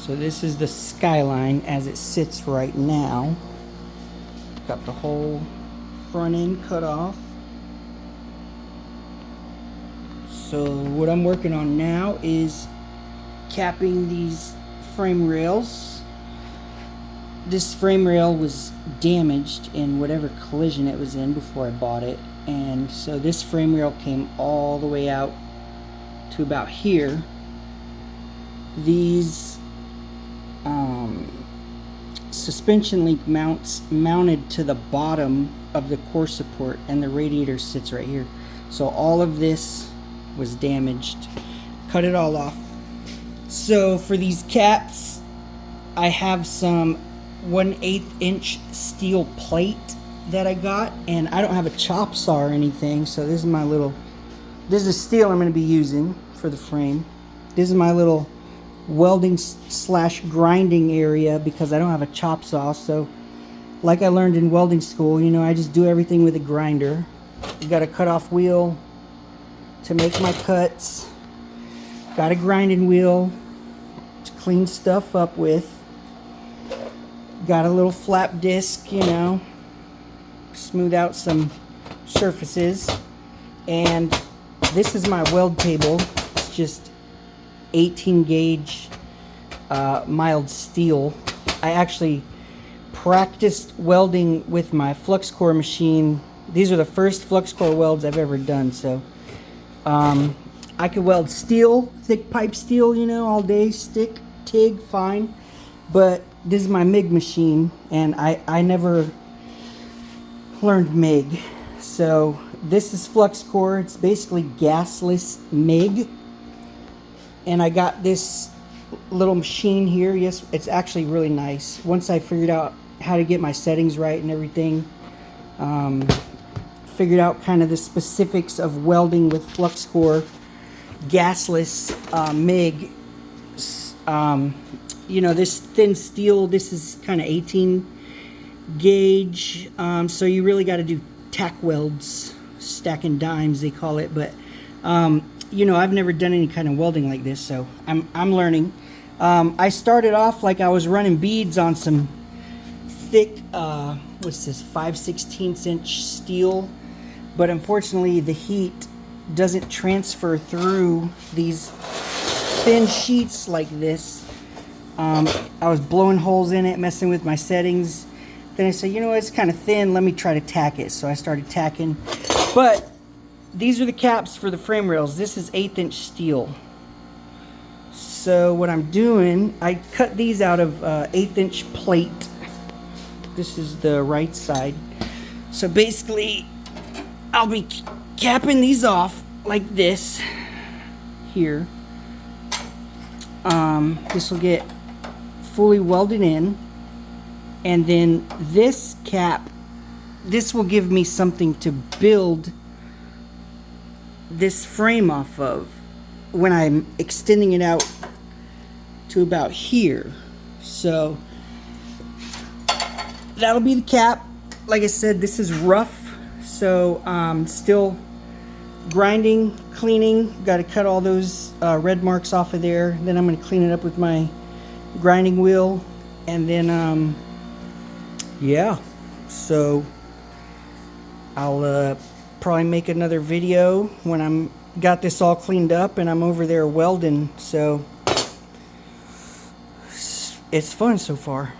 So this is the Skyline as it sits right now. Got the whole front end cut off. So what I'm working on now is capping these frame rails. This frame rail was damaged in whatever collision it was in before I bought it, and so this frame rail came all the way out to about here. These suspension link mounts mounted to the bottom of the core support, and the radiator sits right here. So all of this was damaged. Cut it all off. So for these caps, I have some 1/8 inch steel plate that I got, and I don't have a chop saw or anything, so this is the steel I'm going to be using for the frame. This is my little welding / grinding area because I don't have a chop saw. So like I learned in welding school, you know, I just do everything with a grinder. You got a cut-off wheel to make my cuts, got a grinding wheel to clean stuff up with, got a little flap disc, you know, smooth out some surfaces, and this is my weld table. It's just 18 gauge mild steel. I actually practiced welding with my flux core machine. These are the first flux core welds I've ever done, so I could weld steel, thick pipe steel, you know, all day, stick, TIG, fine, but this is my MIG machine, and I never learned MIG. So this is flux core. It's basically gasless MIG. And I got this little machine here. Yes, it's actually really nice. Once I figured out how to get my settings right and everything, figured out kind of the specifics of welding with flux core, gasless MIG. You know, this thin steel, this is kind of 18 gauge. So you really got to do tack welds, stacking dimes they call it, but you know, I've never done any kind of welding like this, so I'm learning. I started off like I was running beads on some thick, what's this, 5/16 inch steel, but unfortunately the heat doesn't transfer through these thin sheets like this. I was blowing holes in it, messing with my settings. Then I said, you know what, it's kind of thin, let me try to tack it. So I started tacking, but these are the caps for the frame rails. This is 1/8 inch steel. So what I'm doing, I cut these out of 1/8 inch plate. This is the right side. So basically, I'll be capping these off like this here. This will get fully welded in, and then this cap, this will give me something to build this frame off of when I'm extending it out to about here. So that'll be the cap. Like I said, this is rough, so still grinding, cleaning. Got to cut all those red marks off of there. Then I'm going to clean it up with my grinding wheel, and then yeah, so I'll probably make another video when I'm got this all cleaned up and I'm over there welding. So it's fun so far.